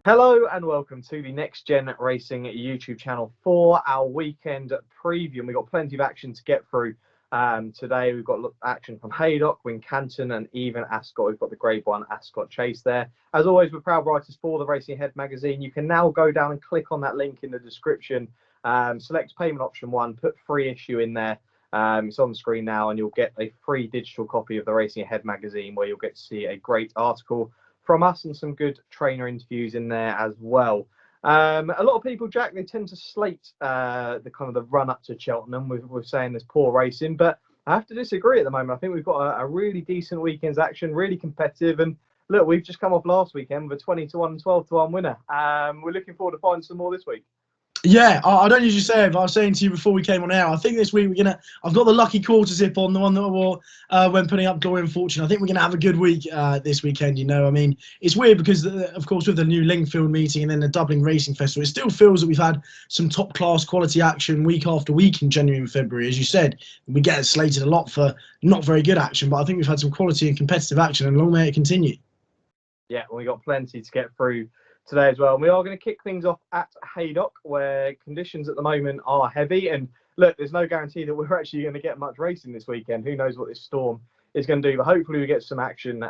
Hello and welcome to the Next Gen Racing YouTube channel for our weekend preview. And we've got plenty of action to get through today. We've got action from Haydock, Wincanton and even Ascot. We've got the Grade 1 Ascot chase there. As always, we're proud writers for the Racing Ahead magazine. You can now go down and click on that link in the description. Select payment option 1, put free issue in there. It's on the screen now and you'll get a free digital copy of the Racing Ahead magazine where you'll get to see a great article from us and some good trainer interviews in there as well. A lot of people, Jack, they tend to slate the run up to Cheltenham with saying there's poor racing, but I have to disagree at the moment. I think we've got a really decent weekend's action, really competitive, and look, we've just come off last weekend with a 20-1 and 12-1 winner. We're looking forward to finding some more this week. Yeah, I don't usually say it, but I was saying to you before we came on air, I think this week I've got the lucky quarter zip on, the one that I wore when putting up Glory and Fortune. I think we're going to have a good week this weekend, I mean, it's weird because, of course, with the new Lingfield meeting and then the Dublin Racing Festival, it still feels that we've had some top-class quality action week after week in January and February. As you said, we get slated a lot for not very good action, but I think we've had some quality and competitive action, and long may it continue. Yeah, we've got plenty to get through today as well. And we are going to kick things off at Haydock, where conditions at the moment are heavy. And look, there's no guarantee that we're actually going to get much racing this weekend. Who knows what this storm is going to do? But hopefully we get some action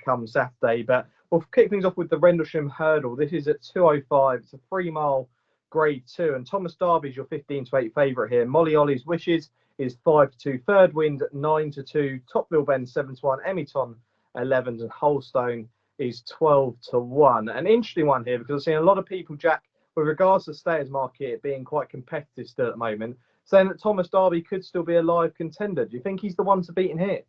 come Saturday. But we'll kick things off with the Rendlesham hurdle. This is at 2:05. It's a 3-mile Grade 2. And Thomas Darby's your 15-8 favourite here. Molly Ollie's Wishes is 5-2. Third Wind 9-2. Topville Bend 7-1. Emiton 11 and Holstone is 12-1. An interesting one here because I've seen a lot of people, Jack, with regards to the stayers market being quite competitive still at the moment, saying that Thomas Darby could still be a live contender. Do you think he's the one to beat in here?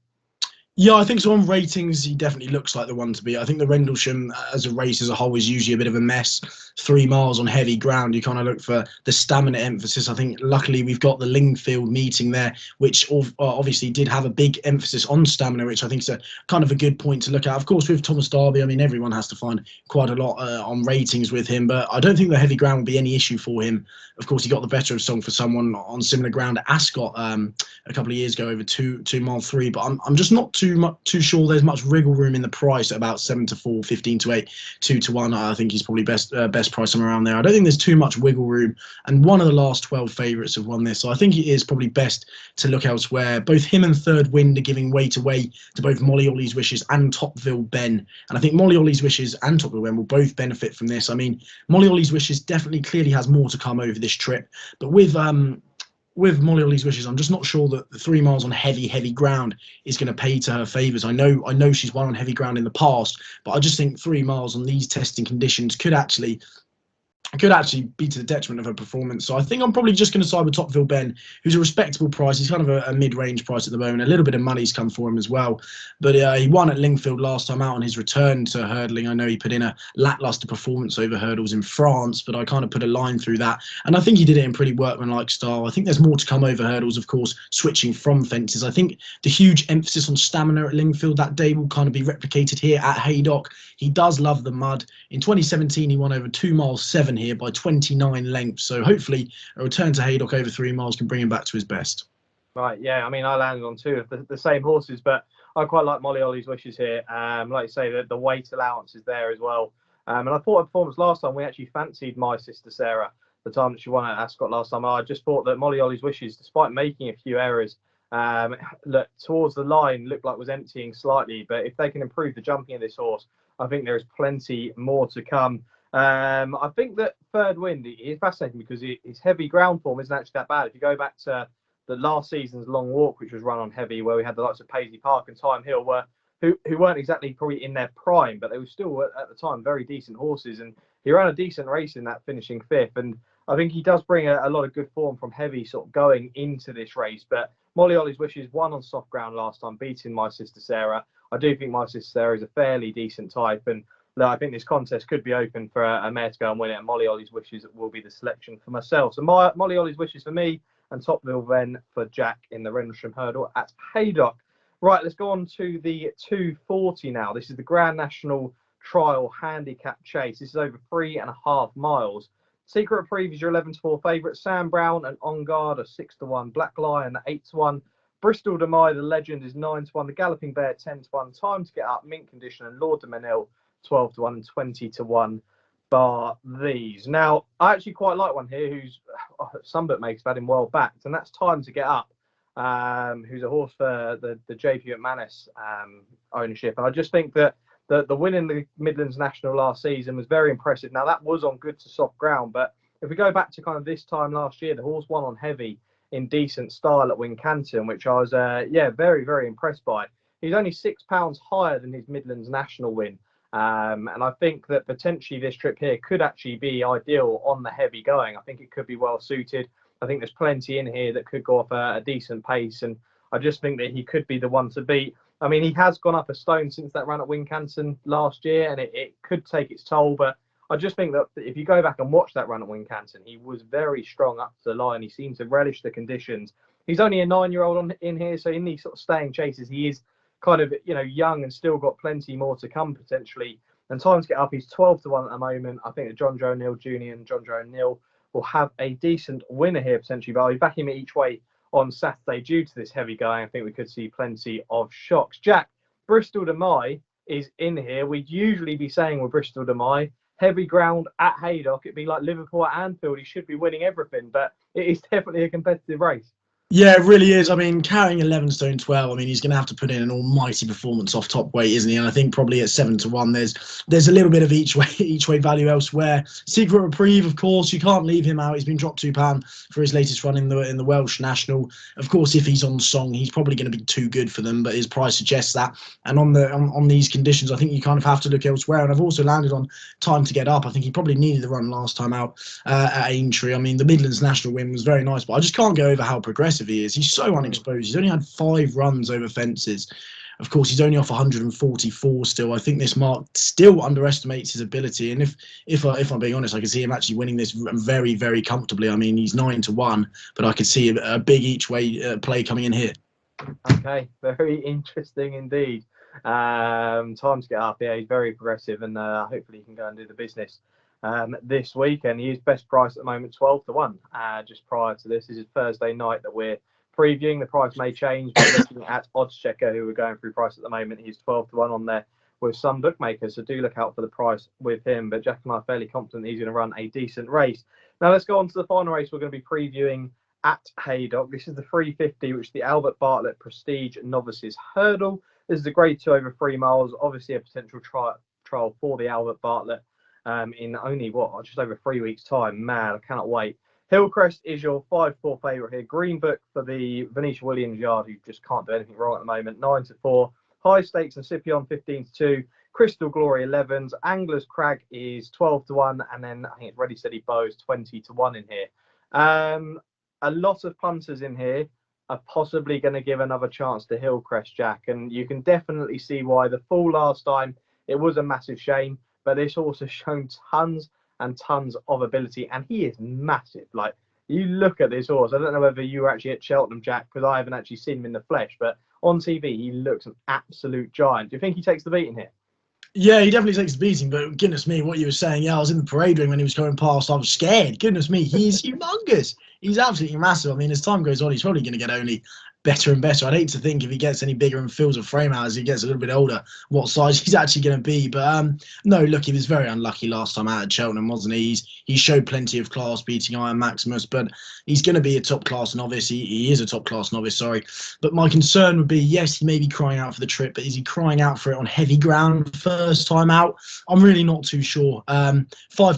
Yeah, I think so. On ratings, he definitely looks like the one to beat. I think the Rendlesham as a race as a whole is usually a bit of a mess. 3 miles on heavy ground, you kind of look for the stamina emphasis. I think luckily we've got the Lingfield meeting there, which obviously did have a big emphasis on stamina, which I think is a kind of a good point to look at. Of course, with Thomas Darby, I mean, everyone has to find quite a lot on ratings with him, but I don't think the heavy ground will be any issue for him. Of course, he got the better of Song for Someone on similar ground at Ascot a couple of years ago over 2 mile 3, but I'm just not too sure there's much wriggle room in the price at about 7-4, 15-8, 2-1. I think he's probably best price somewhere around there. I don't think there's too much wiggle room, and one of the last 12 favourites have won this, so I think it is probably best to look elsewhere. Both him and Third Wind are giving weight away to both Molly Ollie's Wishes and Topville Ben, and I think Molly Ollie's Wishes and Topville Ben will both benefit from this. I mean, Molly Ollie's Wishes definitely clearly has more to come over this trip, but with Molly Ollie's Wishes, I'm just not sure that the 3 miles on heavy ground is going to pay to her favours. I know she's won on heavy ground in the past, but I just think 3 miles on these testing conditions could actually be to the detriment of her performance. So I think I'm probably just going to side with Topville Ben, who's a respectable price. He's kind of a mid-range price at the moment. A little bit of money's come for him as well. But he won at Lingfield last time out on his return to hurdling. I know he put in a lacklustre performance over hurdles in France, but I kind of put a line through that. And I think he did it in pretty workmanlike style. I think there's more to come over hurdles, of course, switching from fences. I think the huge emphasis on stamina at Lingfield that day will kind of be replicated here at Haydock. He does love the mud. In 2017, he won over 2 miles 7 here by 29 lengths. So hopefully a return to Haydock over 3 miles can bring him back to his best. Right, yeah. I mean, I landed on 2 of the same horses, but I quite like Molly Ollie's Wishes here. Like you say, the weight allowance is there as well. And I thought her performance last time, we actually fancied my sister Sarah, the time that she won at Ascot last time. I just thought that Molly Ollie's Wishes, despite making a few errors, look towards the line, looked like was emptying slightly. But if they can improve the jumping of this horse, I think there is plenty more to come. I think that Third Wind is fascinating because his heavy ground form isn't actually that bad. If you go back to the last season's Long Walk, which was run on heavy, where we had the likes of Paisley Park and Time Hill, who weren't exactly probably in their prime, but they were still at the time very decent horses, and he ran a decent race in that, finishing 5th. And I think he does bring a lot of good form from heavy sort of going into this race. But Molly Ollie's Wishes won on soft ground last time, beating my sister Sarah. I do think my sister Sarah is a fairly decent type, and I think this contest could be open for a mare to go and win it, and Molly Ollie's Wishes will be the selection for myself. So Molly Ollie's Wishes for me, and Topville Ben for Jack in the Rendlesham hurdle at Haydock. Right, let's go on to the 2:40 now. This is the Grand National Trial Handicap Chase. This is over 3.5 miles. Secret Reprieve is your 11-4 favourite. Sam Brown and On Guard are 6-1. Black Lion 8-1. Bristol Demai, the legend, is 9-1. The Galloping Bear 10-1. Time to Get Up, Mint Condition, and Lord de Menil 12-1 and 20-1 bar these. Now, I actually quite like one here who's some bookmakers have had him well backed, and that's Time to Get Up, who's a horse for the JP McManus ownership. And I just think that the win in the Midlands National last season was very impressive. Now, that was on good to soft ground, but if we go back to kind of this time last year, the horse won on heavy in decent style at Wincanton, which I was, very, very impressed by. He's only £6 higher than his Midlands National win. And I think that potentially this trip here could actually be ideal on the heavy going. I think it could be well suited. I think there's plenty in here that could go off a decent pace. And I just think that he could be the one to beat. I mean, he has gone up a stone since that run at Wincanton last year, and it could take its toll. But I just think that if you go back and watch that run at Wincanton, he was very strong up to the line. He seemed to relish the conditions. He's only a 9-year-old in here, so in these sort of staying chases, he is kind of, young and still got plenty more to come potentially. And Time to Get Up, he's 12 to 1 at the moment. I think that John Joe Neal Jr. and John Joe Neal will have a decent winner here potentially, but I'll be backing him each way on Saturday due to this heavy going. I think we could see plenty of shocks. Jack, Bristol de Mai is in here. We'd usually be saying with Bristol de Mai, heavy ground at Haydock, it'd be like Liverpool at Anfield. He should be winning everything, but it is definitely a competitive race. Yeah, it really is. I mean, carrying 11 stone 12, I mean, he's going to have to put in an almighty performance off top weight, isn't he? And I think probably at 7 to 1, there's a little bit of each way value elsewhere. Secret Reprieve, of course, you can't leave him out. He's been dropped £2 for his latest run in the Welsh National. Of course, if he's on song, he's probably going to be too good for them, but his price suggests that. And on these conditions, I think you kind of have to look elsewhere. And I've also landed on Time to Get Up. I think he probably needed the run last time out at Aintree. I mean, the Midlands National win was very nice, but I just can't go over how progressive he is. He's so unexposed. He's only had 5 runs over fences. Of course, he's only off 144 still. I think this mark still underestimates his ability. And if I'm being honest, I can see him actually winning this very, very comfortably. I mean, he's 9 to 1, but I could see a big each way play coming in here. Okay, very interesting indeed. Time to Get Up. Yeah, he's very progressive, and hopefully he can go and do the business this week. And he is best price at the moment, 12 to 1. Just prior to this is Thursday night that we're previewing. The price may change, but looking at Odds Checker, who we're going through price at the moment, he's 12 to 1 on there with some bookmakers, so do look out for the price with him. But Jack and I are fairly confident he's going to run a decent race. Now let's go on to the final race we're going to be previewing at Haydock. This is the 350, which is the Albert Bartlett Prestige Novices Hurdle. This is a grade 2 over 3 miles, obviously a potential trial for the Albert Bartlett in only, just over 3 weeks' time. Man, I cannot wait. Hillcrest is your 5-4 favourite here. Green Book for the Venetia Williams yard, who just can't do anything wrong at the moment, 9 to 4. High Stakes and Scipion 15 to 2. Crystal Glory 11s. Angler's Crag is 12 to 1, and then I think it's Ready Steady Bows 20 to 1 in here. A lot of punters in here are possibly going to give another chance to Hillcrest, Jack, and you can definitely see why. The fall last time, it was a massive shame, but this horse has shown tons and tons of ability, and he is massive. Like, you look at this horse, I don't know whether you were actually at Cheltenham, Jack, because I haven't actually seen him in the flesh, but on TV he looks an absolute giant. Do you think he takes the beating here? Yeah, he definitely takes the beating, but goodness me, what you were saying, I was in the parade ring when he was going past, I was scared. Goodness me, he's humongous. He's absolutely massive. I mean, as time goes on, he's probably going to get only better and better. I'd hate to think if he gets any bigger and fills a frame out as he gets a little bit older, what size he's actually going to be. But no, look, he was very unlucky last time out at Cheltenham, wasn't he? He showed plenty of class beating Iron Maximus, but he's going to be a top-class novice. He is a top-class novice, sorry. But my concern would be, yes, he may be crying out for the trip, but is he crying out for it on heavy ground first time out? I'm really not too sure. 5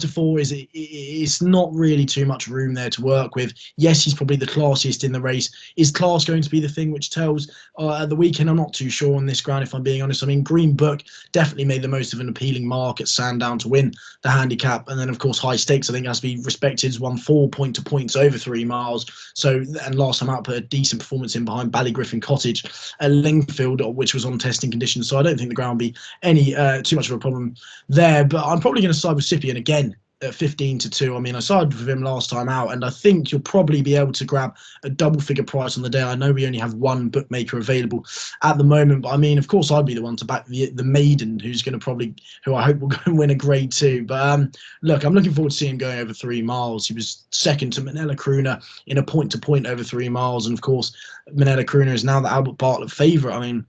to 4 it's not really too much room there to work with. Yes, he's probably the classiest in the race. Is class going to be the thing which tells at the weekend? I'm not too sure on this ground, if I'm being honest. I mean, Green Book definitely made the most of an appealing mark at Sandown to win the handicap, and then of course High Stakes I think has to be respected. He's won 4 point-to-points over 3 miles, so, and last time out put a decent performance in behind Ballygriffin Cottage at Lingfield, which was on testing conditions, so I don't think the ground will be any too much of a problem there. But I'm probably going to side with Scipion again at 15 to 2. I mean, I sided with him last time out, and I think you'll probably be able to grab a double figure price on the day. I know we only have one bookmaker available at the moment, but I mean, of course, I'd be the one to back the maiden, who I hope will go and win a grade 2. But look, I'm looking forward to seeing him going over 3 miles. He was second to Manella Crooner in a point-to-point over 3 miles, and of course, Manella Crooner is now the Albert Bartlett favourite. I mean,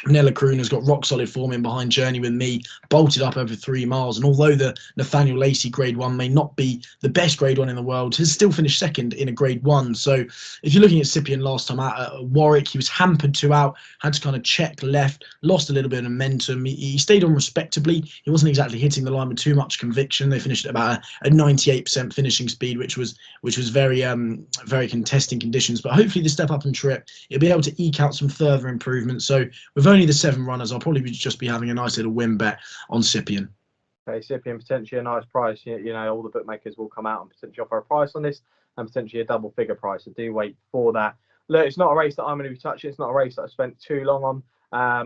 Nella Kroon has got rock solid form in behind Journey with Me, bolted up over 3 miles. And although the Nathaniel Lacey Grade 1 may not be the best Grade 1 in the world, has still finished second in a Grade 1. So if you're looking at Cyprian last time out at Warwick, he was hampered 2 out, had to kind of check left, lost a little bit of momentum. He stayed on respectably. He wasn't exactly hitting the line with too much conviction. They finished at about a 98% finishing speed, which was very very contesting conditions. But hopefully the step up and trip, he'll be able to eke out some further improvements. So with only the 7 runners, I'll probably just be having a nice little win bet on Cyprian. Okay, Cyprian, potentially a nice price. You know, all the bookmakers will come out and potentially offer a price on this, and potentially a double figure price. So do wait for that. Look, it's not a race that I'm going to be touching. It's not a race that I've spent too long on.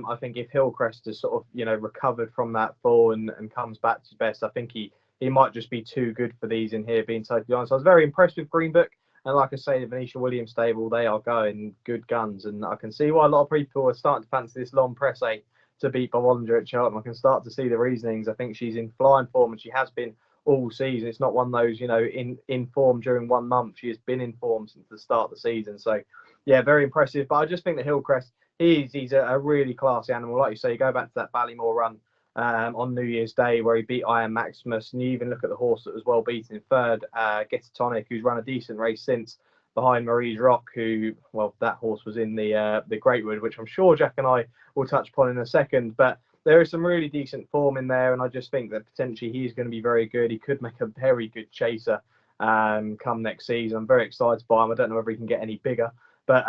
I think if Hillcrest has sort of, you know, recovered from that fall and comes back to his best, I think he might just be too good for these in here, being totally honest. I was very impressed with Green Book. And like I say, the Venetia Williams stable, they are going good guns. And I can see why a lot of people are starting to fancy this Long Presse to beat Bollinger at Cheltenham. I can start to see the reasonings. I think she's in flying form, and she has been all season. It's not one of those, you know, in form during 1 month. She has been in form since the start of the season. So, yeah, very impressive. But I just think that Hillcrest, he's a really classy animal. Like you say, you go back to that Ballymore run on New Year's Day where he beat Iron Maximus, and you even look at the horse that was well beaten in third, Getatonic, who's run a decent race since behind Marie's Rock, who, well, that horse was in the Greatwood, which I'm sure Jack and I will touch upon in a second. But there is some really decent form in there, and I just think that potentially he's going to be very good. He could make a very good chaser come next season. I'm very excited by him. I don't know whether he can get any bigger. But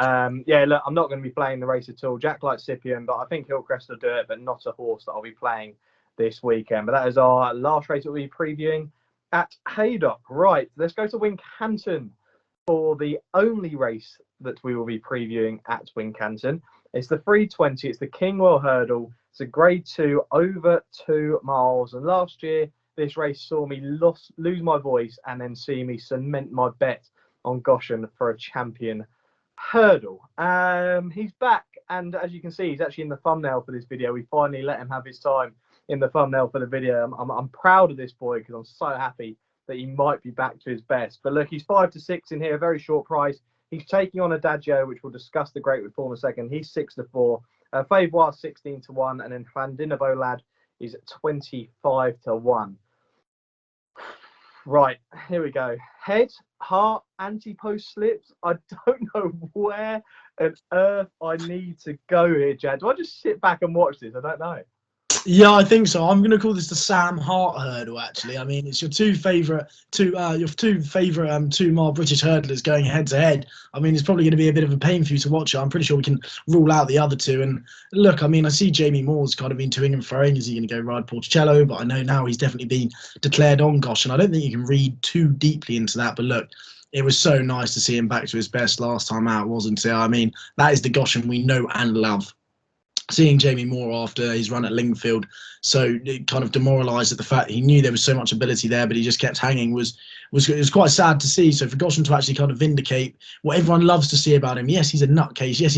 yeah, look, I'm not going to be playing the race at all. Jack likes Cyprian, but I think Hillcrest will do it, but not a horse that I'll be playing this weekend. But that is our last race that we'll be previewing at Haydock. Right, let's go to Wincanton for the only race that we will be previewing at Wincanton. It's the 320. It's the Kingwell Hurdle. It's a Grade 2 over 2 miles. And last year, this race saw me lose my voice and then see me cement my bet on Goshen for a champion hurdle. He's back, and as you can see, he's actually in the thumbnail for this video. We finally let him have his time in the thumbnail for the video. I'm proud of this boy because I'm so happy that he might be back to his best. But look, he's 5 to 6 in here, a very short price. He's taking on Adagio, which we'll discuss the Greatwood form in a second. He's 6 to 4. Favois 16 to 1, and then Flandinabo Lad is 25 to 1. Right, here we go. Head, heart, anti-post slips. I don't know where on earth I need to go here, Jad. Do I just sit back and watch this? I don't know. Yeah, I think so. I'm going to call this the Sam Hart hurdle. Actually, I mean, it's your two favourite 2 mile British hurdlers going head to head. I mean, it's probably going to be a bit of a pain for you to watch it. I'm pretty sure we can rule out the other two. And look, I mean, I see Jamie Moore's kind of been toing and froing. Is he going to go ride Porticello? But I know now he's definitely been declared on Goshen. I don't think you can read too deeply into that. But look, it was so nice to see him back to his best last time out, wasn't it? I mean, that is the Goshen we know and love. Seeing Jamie Moore after his run at Lingfield so kind of demoralised at the fact he knew there was so much ability there, but he just kept hanging was quite sad to see. So for Goshen to actually kind of vindicate what everyone loves to see about him. Yes, he's a nutcase. Yes,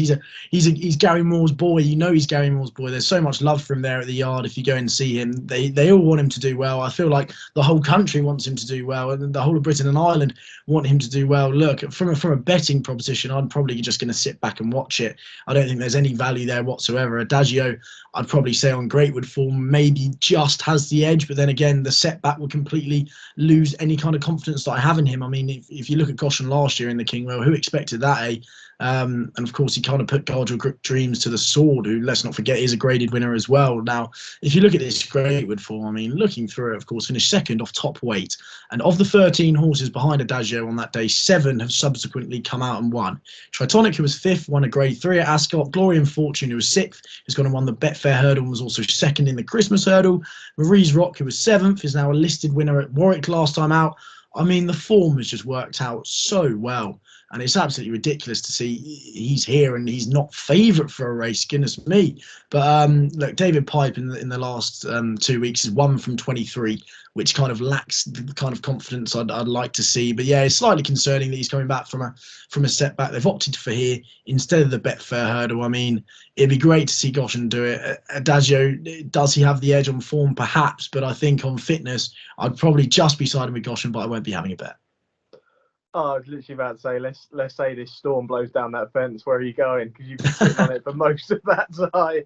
he's Gary Moore's boy. You know he's Gary Moore's boy. There's so much love for him there at the yard. If you go and see him, they all want him to do well. I feel like the whole country wants him to do well, and the whole of Britain and Ireland want him to do well. Look, from a betting proposition, I'm probably just going to sit back and watch it. I don't think there's any value there whatsoever. Adagio, I'd probably say on Greatwood form, maybe just has the edge, but then again, the setback would completely lose any kind of confidence that I have in him. I mean, if you look at Goshen last year in the Kingwell, who expected that, eh? And of course, he kind of put Gardner Dreams to the sword, who, let's not forget, is a graded winner as well. Now, if you look at this Greatwood form, I mean, looking through it, of course, finished second off top weight. And of the 13 horses behind Adagio on that day, 7 have subsequently come out and won. Tritonic, who was 5th, won a Grade 3 at Ascot. Glory and Fortune, who was 6th, has gone and won the Betfair Hurdle and was also 2nd in the Christmas Hurdle. Marie's Rock, who was 7th, is now a listed winner at Warwick last time out. I mean, the form has just worked out so well, and it's absolutely ridiculous to see he's here and he's not favourite for a race. Goodness me! But look, David Pipe in the last 2 weeks is 1 from 23, which kind of lacks the kind of confidence I'd like to see. But yeah, it's slightly concerning that he's coming back from a setback. They've opted for here instead of the Betfair Hurdle. I mean, it'd be great to see Goshen do it. Adagio, does he have the edge on form? Perhaps, but I think on fitness, I'd probably just be siding with Goshen, but I won't be having a bet. Oh, I was literally about to say, let's say this storm blows down that fence. Where are you going? Because you've been sitting on it for most of that time.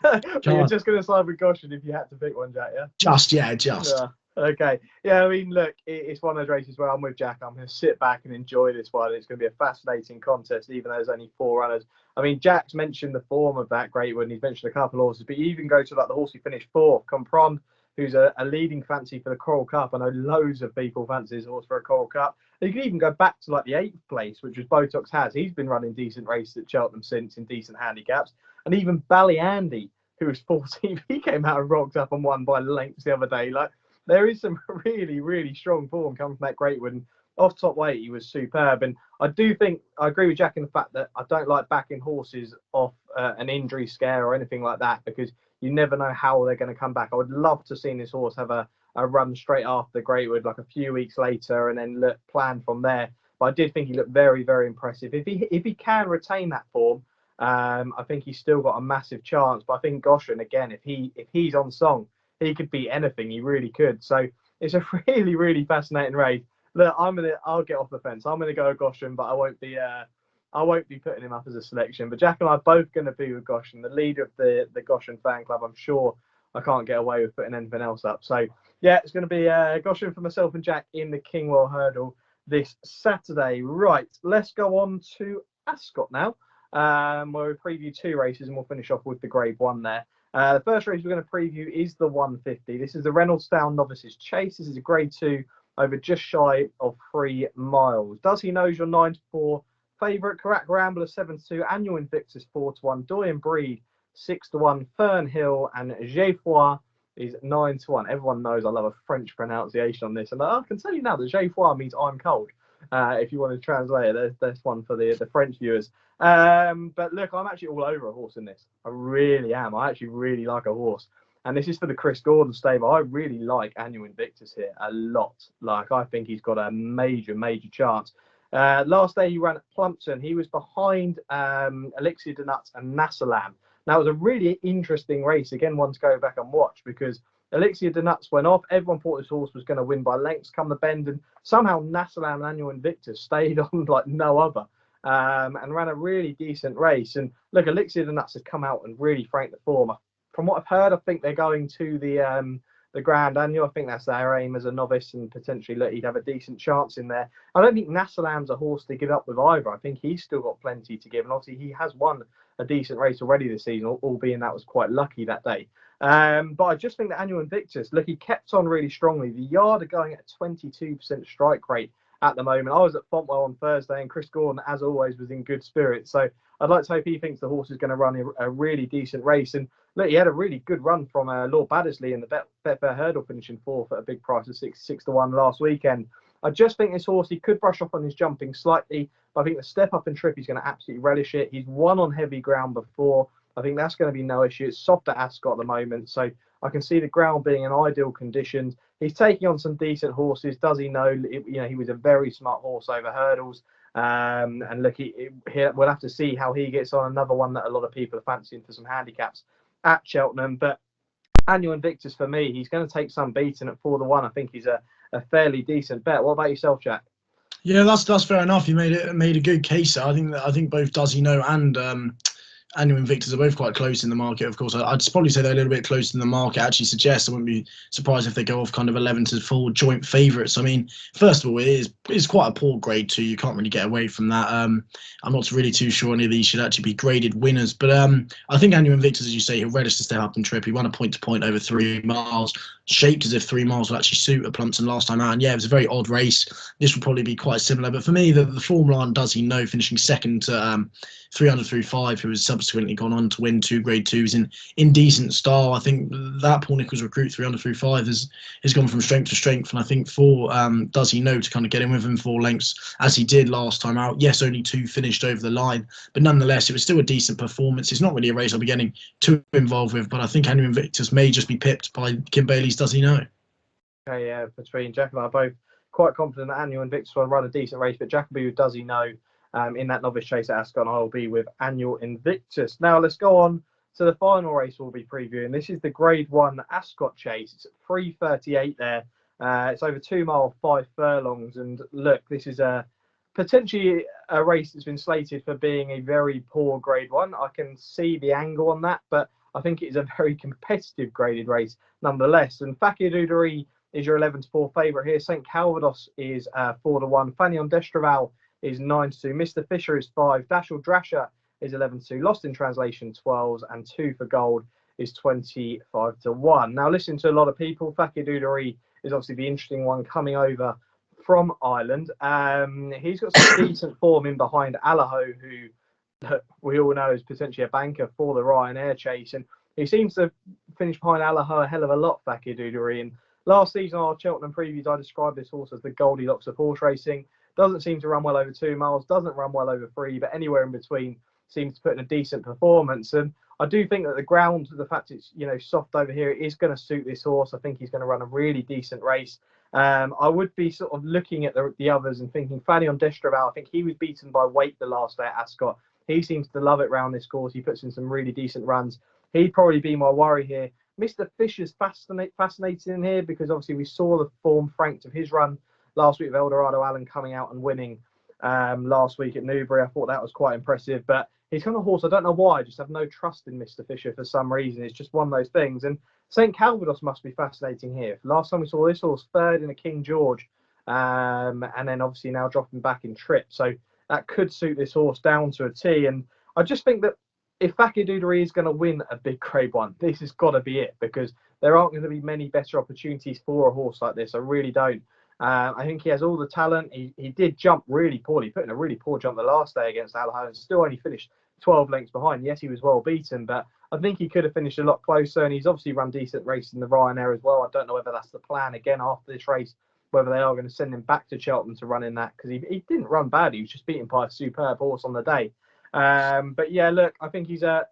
But you're God, just going to side with Goshen if you had to pick one, Jack. Yeah. just. Yeah. Okay. Yeah. I mean, look, it's one of those races where I'm with Jack. I'm going to sit back and enjoy this one. It's going to be a fascinating contest, even though there's only 4 runners. I mean, Jack's mentioned the form of that great one. He's mentioned a couple of horses, but you even go to like the horse who finished 4th, Compron, who's a leading fancy for the Coral Cup. I know loads of people fancy this horse for a Coral Cup. You can even go back to like the 8th place, which was Botox has. He's been running decent races at Cheltenham since in decent handicaps. And even Ballyandy, who was 14th, he came out and rocked up and won by lengths the other day. Like, there is some really, really strong form coming from that great one. Off top weight, he was superb. And I do think, I agree with Jack in the fact that I don't like backing horses off an injury scare or anything like that, because you never know how they're going to come back. I would love to see this horse have a run straight after Greatwood, like a few weeks later, and then plan from there. But I did think he looked very, very impressive. If he can retain that form, I think he's still got a massive chance. But I think Goshen, again, if he's on song, he could beat anything. He really could. So it's a really, really fascinating race. Look, I'll get off the fence. I'm gonna go Goshen, but I won't be putting him up as a selection. But Jack and I are both going to be with Goshen, the leader of the Goshen fan club. I'm sure I can't get away with putting anything else up. So yeah, it's going to be Goshen for myself and Jack in the Kingwell Hurdle this Saturday. Right, let's go on to Ascot now, where we preview 2 races and we'll finish off with the Grade 1 there. The first race we're going to preview is the 150. This is the Reynolds Novices Chase. This is a Grade 2 over just shy of 3 miles. Does He Knows Your 9-4 favourite? Karak Rambler 7-2, Annual Invictus 4-1, Doyen Breed 6-1, Fern Hill and Geoffroy is 9-1. Everyone knows I love a French pronunciation on this, and I can tell you now that Geoffroy means I'm cold. If you want to translate it, there's one for the French viewers. But look, I'm actually all over a horse in this. I really am. I actually really like a horse. And this is for the Chris Gordon stable. I really like Annual Invictus here a lot. Like, I think he's got a major, major chance. Last day he ran at Plumpton. He was behind Elixir de Nuts and Nassalam. Now, it was a really interesting race. Again, one to go back and watch, because Elixir de Nuts went off. Everyone thought this horse was going to win by lengths come the bend. And somehow Nassalam and Annual Invictus stayed on like no other. And ran a really decent race. And look, Elixir de Nuts has come out and really franked the form. From what I've heard, I think they're going to the Grand Annual. I think that's their aim as a novice, and potentially look, he'd have a decent chance in there. I don't think Nassalam's a horse to give up with either. I think he's still got plenty to give, and obviously he has won a decent race already this season, albeit that was quite lucky that day. But I just think that Annual Invictus, look, he kept on really strongly. The yard are going at a 22% strike rate at the moment. I was at Fontwell on Thursday, and Chris Gordon, as always, was in good spirits. So I'd like to hope he thinks the horse is going to run a really decent race. And look, he had a really good run from Lord Baddesley in the Betfair Hurdle, finishing 4th at a big price of 6-1 last weekend. I just think this horse, he could brush off on his jumping slightly, but I think the step up and trip, he's going to absolutely relish it. He's won on heavy ground before. I think that's going to be no issue. It's soft at Ascot at the moment, so I can see the ground being in ideal conditions. He's taking on some decent horses. Does he know? He was a very smart horse over hurdles. And look, we'll have to see how he gets on. Another one that a lot of people are fancying for some handicaps at Cheltenham. But Annual Invictus, for me, he's going to take some beating at 4-1. I think he's a fairly decent bet. What about yourself, Jack? Yeah, that's fair enough. You made a good case. I think both Does He Know and Annual Invictus are both quite close in the market. Of course, I'd probably say they're a little bit close in the market. Actually, suggests I wouldn't be surprised if they go off kind of 11 to 4 joint favourites. I mean, first of all, it's quite a poor Grade 2. You can't really get away from that. I'm not really too sure any of these should actually be graded winners. But I think Annual Invictus, as you say, he'll relish to step up and trip. He won a point-to-point over 3 miles. Shaped as if 3 miles will actually suit at Plumpton last time out. And yeah, it was a very odd race. This will probably be quite similar. But for me, the Formula 1 Does He Know, finishing second to 300 through 5, who has subsequently gone on to win 2 Grade 2s in decent style. I think that Paul Nicholls recruit 300 through 5 has gone from strength to strength. And I think for Does He Know to kind of get in with him 4 lengths, as he did last time out. Yes, only 2 finished over the line. But nonetheless, it was still a decent performance. It's not really a race I'll be getting too involved with. But I think Annual Invictus may just be pipped by Kim Bailey's Does He Know. Okay, yeah, between Jack and I are both quite confident that Annual Invictus will run a decent race, but Jack will be with Does He Know in that novice chase at Ascot, and I will be with Annual Invictus. Now let's go on to the final race we'll be previewing. This is the Grade 1 Ascot chase. It's at 3:38 there. It's over 2 miles, 5 furlongs, and look, this is a potentially a race that's been slated for being a very poor Grade 1. I can see the angle on that, but I think it is a very competitive graded race nonetheless. And Fakir Dudery is your 11-4 favourite here. St Calvados is 4-1. Fanion Destraval is 9-2. Mr. Fisher is 5. Dashel Drasher is 11-2. Lost in Translation 12s, and 2 for Gold is 25-1. Now, listening to a lot of people, Fakir Dudery is obviously the interesting one coming over from Ireland. He's got some decent form in behind Allaho, who we all know is potentially a banker for the Ryanair chase, and he seems to finish behind Allaho a hell of a lot, Fakir Dudery. And last season, our Cheltenham previews, I described this horse as the Goldilocks of horse racing. Doesn't seem to run well over 2 miles, doesn't run well over 3, but anywhere in between seems to put in a decent performance. And I do think that the ground, the fact it's soft over here, is going to suit this horse. I think he's going to run a really decent race. I would be sort of looking at the others and thinking Fanion Destraval. I think he was beaten by weight the last day at Ascot. He seems to love it round this course. He puts in some really decent runs. He'd probably be my worry here. Mr. Fisher's fascinating in here because obviously we saw the form franked of his run last week with Eldorado Allen coming out and winning last week at Newbury. I thought that was quite impressive. But he's kind of horse, I don't know why, I just have no trust in Mr. Fisher for some reason. It's just one of those things. And St Calvados must be fascinating here. Last time we saw this horse, third in a King George, and then obviously now dropping back in trip. So that could suit this horse down to a T. And I just think that if Fakir Dudery is going to win a big Grade 1, this has got to be it, because there aren't going to be many better opportunities for a horse like this. I really don't. I think he has all the talent. He did jump really poorly, put in a really poor jump the last day against Allaho, and still only finished 12 lengths behind. Yes, he was well beaten, but I think he could have finished a lot closer, and he's obviously run decent race in the Ryanair as well. I don't know whether that's the plan again after this race, whether they are going to send him back to Cheltenham to run in that, because he didn't run bad. He was just beaten by a superb horse on the day. But yeah, look, I think he's a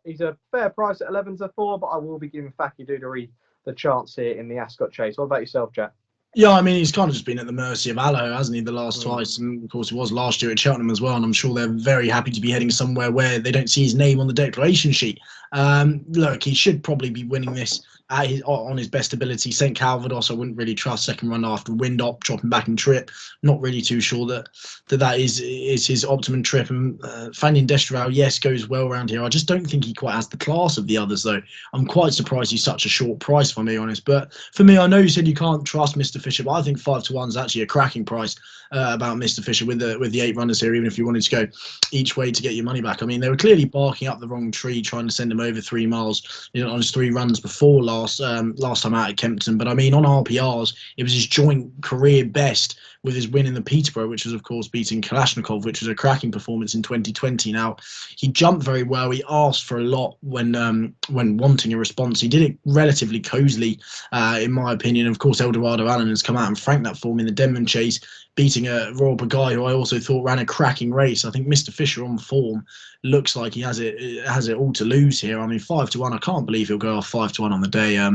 fair price at 11-4, but I will be giving Fakir Dudery the chance here in the Ascot Chase. What about yourself, Jack? Yeah, I mean, he's kind of just been at the mercy of Allaho, hasn't he, the last twice? And of course, he was last year at Cheltenham as well. And I'm sure they're very happy to be heading somewhere where they don't see his name on the declaration sheet. Look, he should probably be winning this on his best ability. St Calvados, I wouldn't really trust. Second run after wind up, dropping back in trip. Not really too sure that is his optimum trip. And Fanion Destraval, yes, goes well around here. I just don't think he quite has the class of the others, though. I'm quite surprised he's such a short price, if I'm being honest. But for me, I know you said you can't trust Mr. Fisher, but I think 5-1 is actually a cracking price about Mr. Fisher with the 8 runners here, even if you wanted to go each way to get your money back. I mean, they were clearly barking up the wrong tree, trying to send him over 3 miles on his 3 runs before last time out at Kempton. But I mean, on RPRs, it was his joint career best with his win in the Peterborough, which was, of course, beating Kalashnikov, which was a cracking performance in 2020. Now, he jumped very well. He asked for a lot when wanting a response. He did it relatively cosily, in my opinion. Of course, Eldorado Allen has come out and franked that form in the Denman Chase, beating a Royal Pagaille, who I also thought ran a cracking race. I think Mr. Fisher on form looks like he has it all to lose here. I mean, 5-1, I can't believe he'll go off 5-1 on the day. I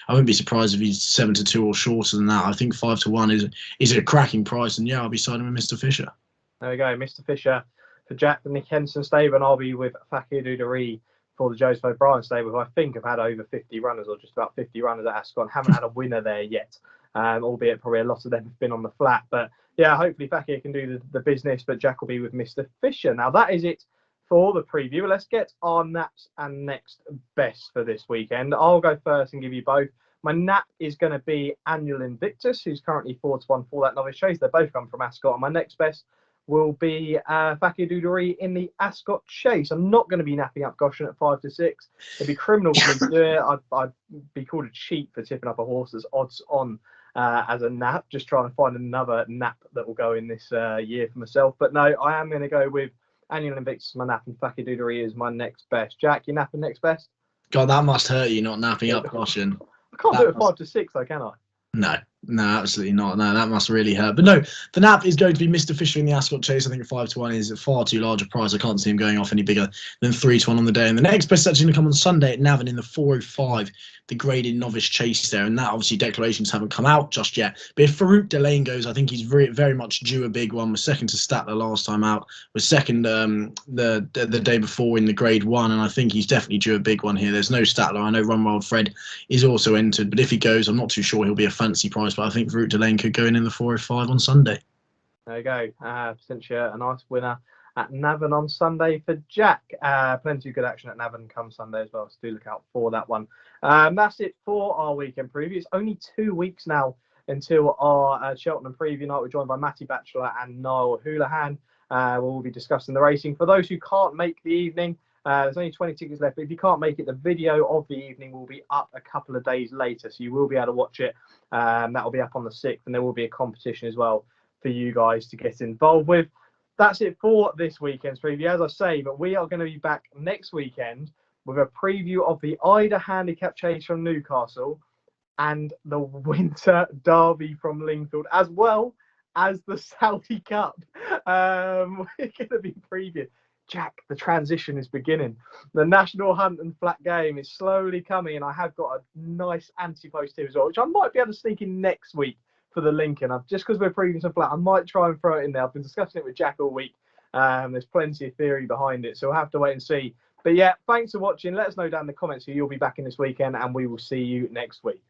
wouldn't be surprised if he's 7-2 or shorter than that. I think 5-1 is a cracking price, and yeah, I'll be siding with Mr. Fisher. There we go, Mr. Fisher for Jack, the Nick Henson stable, and I'll be with Fakir Dudery for the Joseph O'Brien stable, who I think have had over 50 runners, or just about 50 runners at Ascot, and haven't had a winner there yet, albeit probably a lot of them have been on the flat. But yeah, hopefully Fakir can do the business, but Jack will be with Mr. Fisher. Now, that is it for the preview. Let's get our naps and next best for this weekend. I'll go first and give you both. My nap is going to be Annual Invictus, who's currently 4-1 for that novice chase. They both come from Ascot. And my next best will be Fakir Dudery in the Ascot Chase. I'm not going to be napping up Goshen at 5-6. It'd be criminal for me to do it. I'd be called a cheat for tipping up a horse that's odds on as a nap. Just trying to find another nap that will go in this year for myself. But no, I am going to go with Annual Invictus, my nap, and Fakir Dudery is my next best. Jack, you napping next best? God, that must hurt you not napping up Goshen. I can't do it 5-6 though, can I? No, absolutely not. No, that must really hurt. But no, the nap is going to be Mr. Fisher in the Ascot Chase. I think 5-1 is a far too large a price. I can't see him going off any bigger than 3-1 on the day. And the next best is actually going to come on Sunday at Navan in the 405, the graded novice chase there. And that obviously declarations haven't come out just yet. But if Farouk Delane goes, I think he's very, very much due a big one. Was second to Statler last time out. Was second the day before in the grade 1. And I think he's definitely due a big one here. There's no Statler. I know Run Wild Fred is also entered. But if he goes, I'm not too sure he'll be a fancy price. But I think Farouk Delane could go in the 405 on Sunday. There you go. Potentially a nice winner at Navan on Sunday for Jack. Plenty of good action at Navan come Sunday as well, so do look out for that one. That's it for our weekend preview. It's only 2 weeks now until our Cheltenham preview night. We're joined by Matty Batchelor and Niall Houlihan. We'll be discussing the racing. For those who can't make the evening, there's only 20 tickets left, but if you can't make it, the video of the evening will be up a couple of days later, so you will be able to watch it. That will be up on the 6th, and there will be a competition as well for you guys to get involved with. That's it for this weekend's preview, as I say, but we are going to be back next weekend with a preview of the Ida Handicap Chase from Newcastle and the Winter Derby from Lingfield, as well as the Saudi Cup. We're going to be previewing. Jack, the transition is beginning. The National Hunt and Flat Game is slowly coming, and I have got a nice anti-post tip as well, which I might be able to sneak in next week for the Lincoln. Just because we're previewing some flat, I might try and throw it in there. I've been discussing it with Jack all week. There's plenty of theory behind it, so we'll have to wait and see. But yeah, thanks for watching. Let us know down in the comments who you'll be back in this weekend, and we will see you next week.